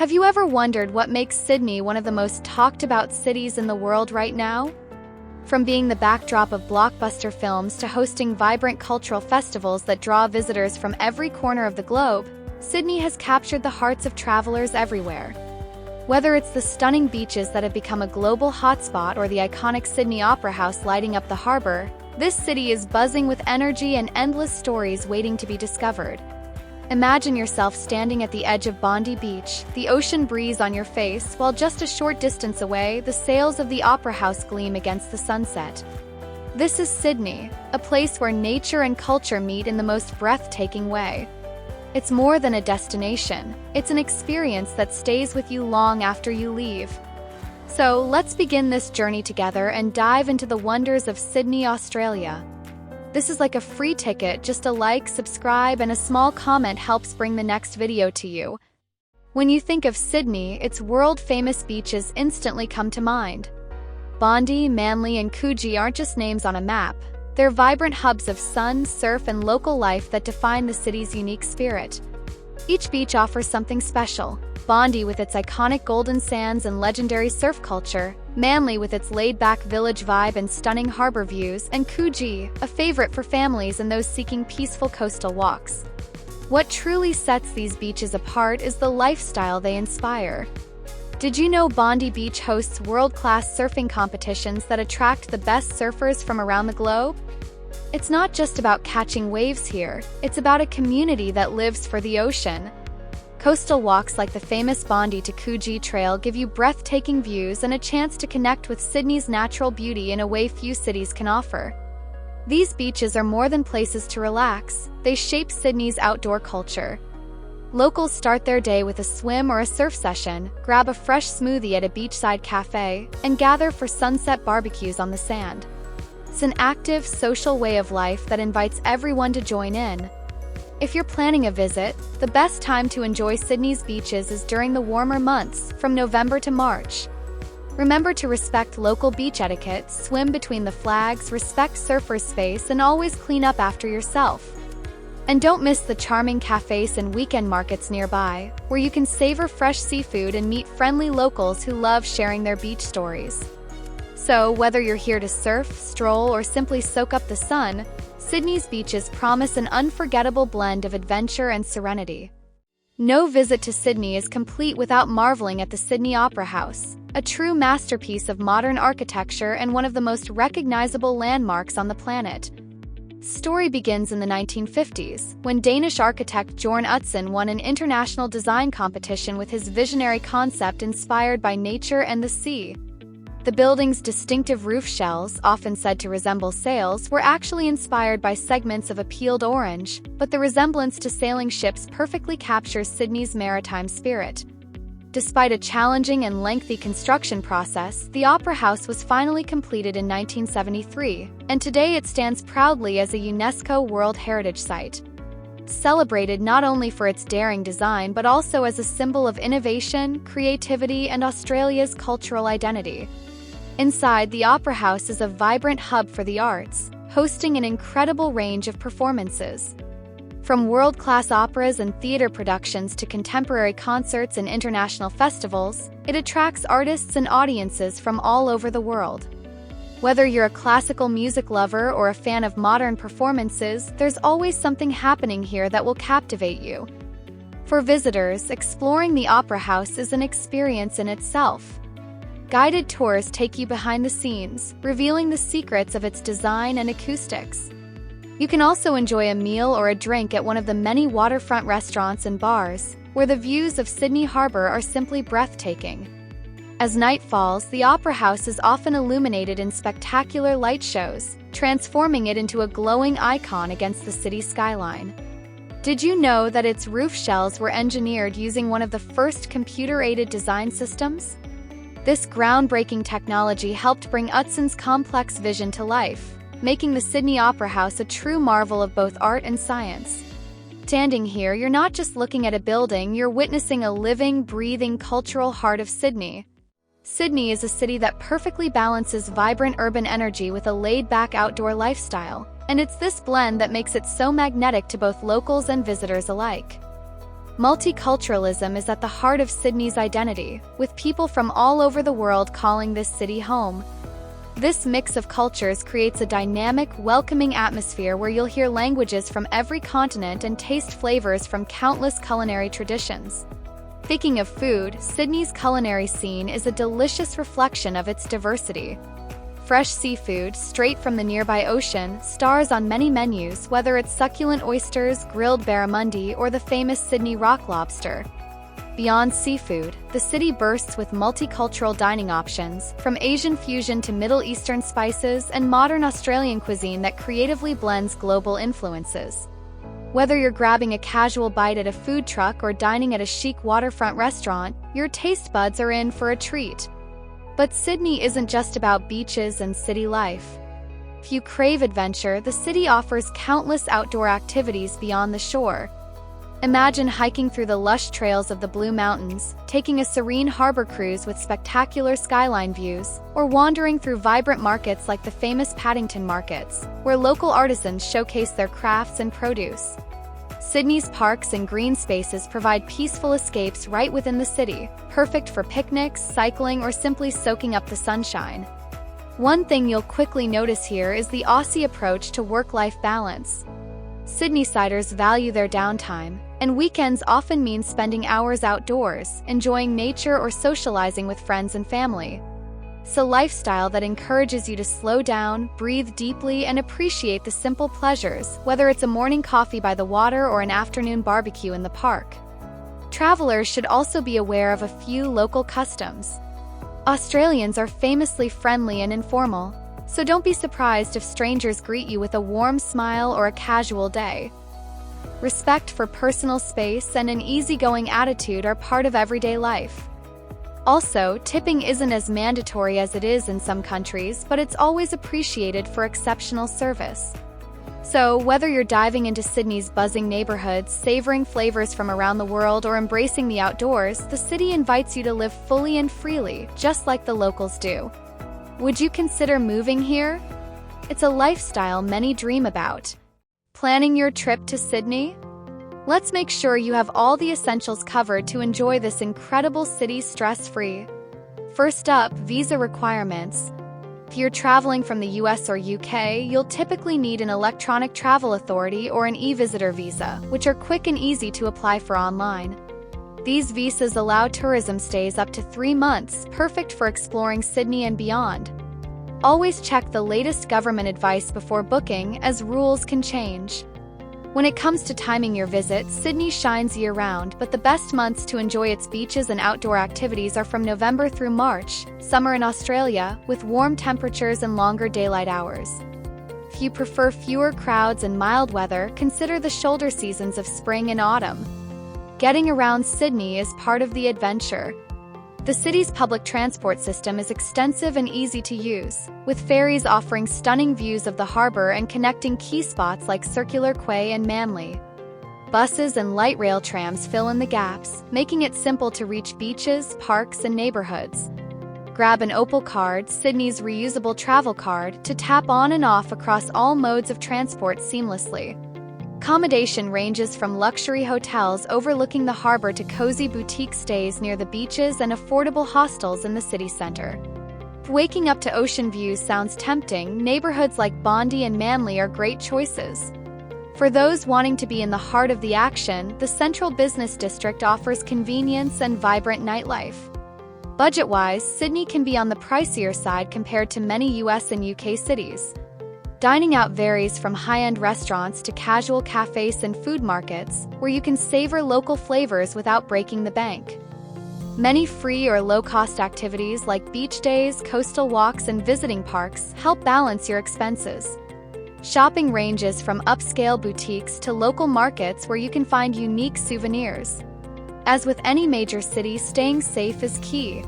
Have you ever wondered what makes Sydney one of the most talked about cities in the world right now? From being the backdrop of blockbuster films to hosting vibrant cultural festivals that draw visitors from every corner of the globe, Sydney has captured the hearts of travelers everywhere. Whether it's the stunning beaches that have become a global hotspot or the iconic Sydney Opera House lighting up the harbour, this city is buzzing with energy and endless stories waiting to be discovered. Imagine yourself standing at the edge of Bondi Beach, the ocean breeze on your face, while just a short distance away, the sails of the Opera House gleam against the sunset. This is Sydney, a place where nature and culture meet in the most breathtaking way. It's more than a destination, it's an experience that stays with you long after you leave. So, let's begin this journey together and dive into the wonders of Sydney, Australia. This is like a free ticket, just a like, subscribe, and a small comment helps bring the next video to you. When you think of Sydney, its world-famous beaches instantly come to mind. Bondi, Manly, and Coogee aren't just names on a map. They're vibrant hubs of sun, surf, and local life that define the city's unique spirit. Each beach offers something special. Bondi with its iconic golden sands and legendary surf culture, Manly with its laid-back village vibe and stunning harbor views, and Coogee, a favorite for families and those seeking peaceful coastal walks. What truly sets these beaches apart is the lifestyle they inspire. Did you know Bondi Beach hosts world-class surfing competitions that attract the best surfers from around the globe? It's not just about catching waves here, it's about a community that lives for the ocean. Coastal walks like the famous Bondi to Coogee Trail give you breathtaking views and a chance to connect with Sydney's natural beauty in a way few cities can offer. These beaches are more than places to relax, they shape Sydney's outdoor culture. Locals start their day with a swim or a surf session, grab a fresh smoothie at a beachside cafe, and gather for sunset barbecues on the sand. It's an active, social way of life that invites everyone to join in. If you're planning a visit, the best time to enjoy Sydney's beaches is during the warmer months, from November to March. Remember to respect local beach etiquette, swim between the flags, respect surfers' space, and always clean up after yourself. And don't miss the charming cafes and weekend markets nearby, where you can savor fresh seafood and meet friendly locals who love sharing their beach stories. So, whether you're here to surf, stroll, or simply soak up the sun, Sydney's beaches promise an unforgettable blend of adventure and serenity. No visit to Sydney is complete without marveling at the Sydney Opera House, a true masterpiece of modern architecture and one of the most recognizable landmarks on the planet. Story begins in the 1950s, when Danish architect Jorn Utzon won an international design competition with his visionary concept inspired by nature and the sea. The building's distinctive roof shells, often said to resemble sails, were actually inspired by segments of a peeled orange, but the resemblance to sailing ships perfectly captures Sydney's maritime spirit. Despite a challenging and lengthy construction process, the Opera House was finally completed in 1973, and today it stands proudly as a UNESCO World Heritage Site. Celebrated not only for its daring design but also as a symbol of innovation, creativity, and Australia's cultural identity. Inside, the Opera House is a vibrant hub for the arts, hosting an incredible range of performances. From world-class operas and theater productions to contemporary concerts and international festivals, it attracts artists and audiences from all over the world. Whether you're a classical music lover or a fan of modern performances, there's always something happening here that will captivate you. For visitors, exploring the Opera House is an experience in itself. Guided tours take you behind the scenes, revealing the secrets of its design and acoustics. You can also enjoy a meal or a drink at one of the many waterfront restaurants and bars, where the views of Sydney Harbour are simply breathtaking. As night falls, the Opera House is often illuminated in spectacular light shows, transforming it into a glowing icon against the city skyline. Did you know that its roof shells were engineered using one of the first computer-aided design systems? This groundbreaking technology helped bring Utzon's complex vision to life, making the Sydney Opera House a true marvel of both art and science. Standing here, you're not just looking at a building, you're witnessing a living, breathing cultural heart of Sydney. Sydney is a city that perfectly balances vibrant urban energy with a laid-back outdoor lifestyle, and it's this blend that makes it so magnetic to both locals and visitors alike. Multiculturalism is at the heart of Sydney's identity, with people from all over the world calling this city home. This mix of cultures creates a dynamic, welcoming atmosphere where you'll hear languages from every continent and taste flavors from countless culinary traditions. Speaking of food, Sydney's culinary scene is a delicious reflection of its diversity. Fresh seafood, straight from the nearby ocean, stars on many menus, whether it's succulent oysters, grilled barramundi, or the famous Sydney rock lobster. Beyond seafood, the city bursts with multicultural dining options, from Asian fusion to Middle Eastern spices and modern Australian cuisine that creatively blends global influences. Whether you're grabbing a casual bite at a food truck or dining at a chic waterfront restaurant, your taste buds are in for a treat. But Sydney isn't just about beaches and city life. If you crave adventure, the city offers countless outdoor activities beyond the shore. Imagine hiking through the lush trails of the Blue Mountains, taking a serene harbor cruise with spectacular skyline views, or wandering through vibrant markets like the famous Paddington markets, where local artisans showcase their crafts and produce. Sydney's parks and green spaces provide peaceful escapes right within the city, perfect for picnics, cycling, or simply soaking up the sunshine. One thing you'll quickly notice here is the Aussie approach to work-life balance. Sydneysiders value their downtime, and weekends often mean spending hours outdoors, enjoying nature or socializing with friends and family. It's a lifestyle that encourages you to slow down, breathe deeply, and appreciate the simple pleasures, whether it's a morning coffee by the water or an afternoon barbecue in the park. Travelers should also be aware of a few local customs. Australians are famously friendly and informal, so don't be surprised if strangers greet you with a warm smile or a casual day. Respect for personal space and an easygoing attitude are part of everyday life. Also, tipping isn't as mandatory as it is in some countries, but it's always appreciated for exceptional service. So, whether you're diving into Sydney's buzzing neighborhoods, savoring flavors from around the world, or embracing the outdoors, the city invites you to live fully and freely, just like the locals do. Would you consider moving here? It's a lifestyle many dream about. Planning your trip to Sydney? Let's make sure you have all the essentials covered to enjoy this incredible city stress-free. First up, visa requirements. If you're traveling from the US or UK, you'll typically need an electronic travel authority or an e-visitor visa, which are quick and easy to apply for online. These visas allow tourism stays up to 3 months, perfect for exploring Sydney and beyond. Always check the latest government advice before booking, as rules can change. When it comes to timing your visit, Sydney shines year-round, but the best months to enjoy its beaches and outdoor activities are from November through March, summer in Australia, with warm temperatures and longer daylight hours. If you prefer fewer crowds and mild weather, consider the shoulder seasons of spring and autumn. Getting around Sydney is part of the adventure. The city's public transport system is extensive and easy to use, with ferries offering stunning views of the harbour and connecting key spots like Circular Quay and Manly. Buses and light rail trams fill in the gaps, making it simple to reach beaches, parks, and neighbourhoods. Grab an Opal card, Sydney's reusable travel card, to tap on and off across all modes of transport seamlessly. Accommodation ranges from luxury hotels overlooking the harbour to cozy boutique stays near the beaches and affordable hostels in the city centre. If waking up to ocean views sounds tempting, neighbourhoods like Bondi and Manly are great choices. For those wanting to be in the heart of the action, the Central Business District offers convenience and vibrant nightlife. Budget-wise, Sydney can be on the pricier side compared to many US and UK cities. Dining out varies from high-end restaurants to casual cafes and food markets, where you can savor local flavors without breaking the bank. Many free or low-cost activities like beach days, coastal walks, and visiting parks help balance your expenses. Shopping ranges from upscale boutiques to local markets where you can find unique souvenirs. As with any major city, staying safe is key.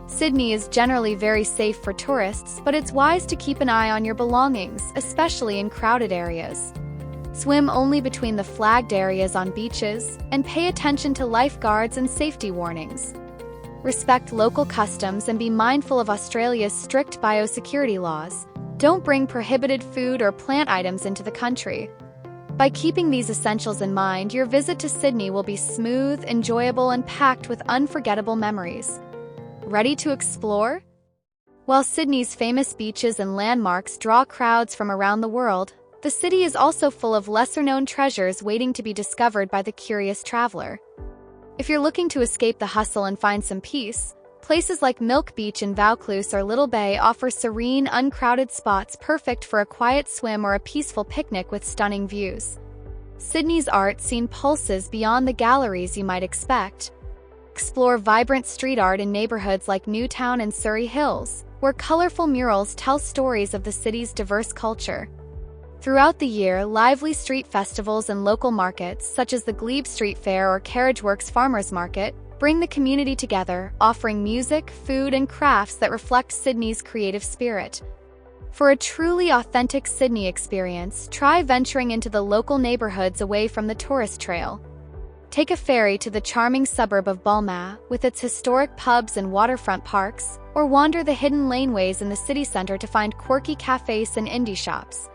Sydney is generally very safe for tourists, but it's wise to keep an eye on your belongings, especially in crowded areas. Swim only between the flagged areas on beaches, and pay attention to lifeguards and safety warnings. Respect local customs and be mindful of Australia's strict biosecurity laws. Don't bring prohibited food or plant items into the country. By keeping these essentials in mind, your visit to Sydney will be smooth, enjoyable, and packed with unforgettable memories. Ready to explore? While Sydney's famous beaches and landmarks draw crowds from around the world, the city is also full of lesser-known treasures waiting to be discovered by the curious traveler. If you're looking to escape the hustle and find some peace, places like Milk Beach in Vaucluse or Little Bay offer serene, uncrowded spots perfect for a quiet swim or a peaceful picnic with stunning views. Sydney's art scene pulses beyond the galleries you might expect. Explore vibrant street art in neighborhoods like Newtown and Surrey Hills, where colorful murals tell stories of the city's diverse culture. Throughout the year, lively street festivals and local markets, such as the Glebe Street Fair or Carriageworks Farmers Market, bring the community together, offering music, food, and crafts that reflect Sydney's creative spirit. For a truly authentic Sydney experience, try venturing into the local neighborhoods away from the tourist trail. Take a ferry to the charming suburb of Balmain, with its historic pubs and waterfront parks, or wander the hidden laneways in the city centre to find quirky cafes and indie shops.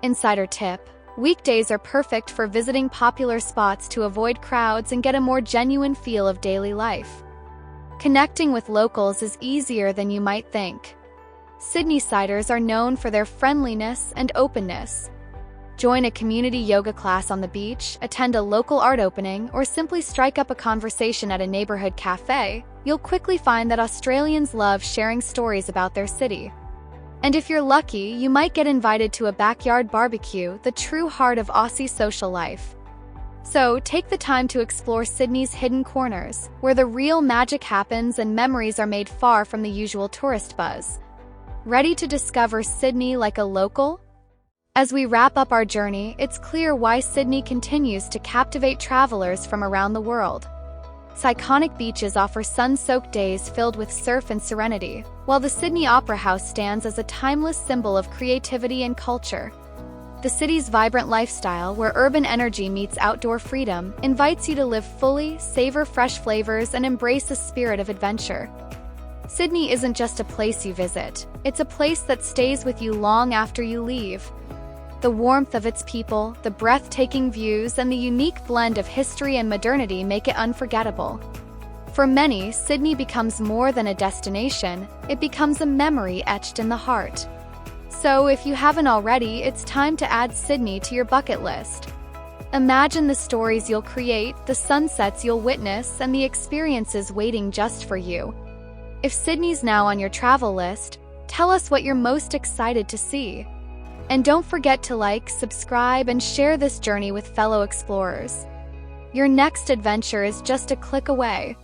Insider tip: weekdays are perfect for visiting popular spots to avoid crowds and get a more genuine feel of daily life. Connecting with locals is easier than you might think. Sydneysiders are known for their friendliness and openness. Join a community yoga class on the beach, attend a local art opening, or simply strike up a conversation at a neighborhood cafe. You'll quickly find that Australians love sharing stories about their city. And if you're lucky, you might get invited to a backyard barbecue, the true heart of Aussie social life. So, take the time to explore Sydney's hidden corners, where the real magic happens and memories are made far from the usual tourist buzz. Ready to discover Sydney like a local? As we wrap up our journey, it's clear why Sydney continues to captivate travelers from around the world. Its iconic beaches offer sun-soaked days filled with surf and serenity, while the Sydney Opera House stands as a timeless symbol of creativity and culture. The city's vibrant lifestyle, where urban energy meets outdoor freedom, invites you to live fully, savor fresh flavors, and embrace a spirit of adventure. Sydney isn't just a place you visit, it's a place that stays with you long after you leave. The warmth of its people, the breathtaking views, and the unique blend of history and modernity make it unforgettable. For many, Sydney becomes more than a destination, it becomes a memory etched in the heart. So, if you haven't already, it's time to add Sydney to your bucket list. Imagine the stories you'll create, the sunsets you'll witness, and the experiences waiting just for you. If Sydney's now on your travel list, tell us what you're most excited to see. And don't forget to like, subscribe, and share this journey with fellow explorers. Your next adventure is just a click away.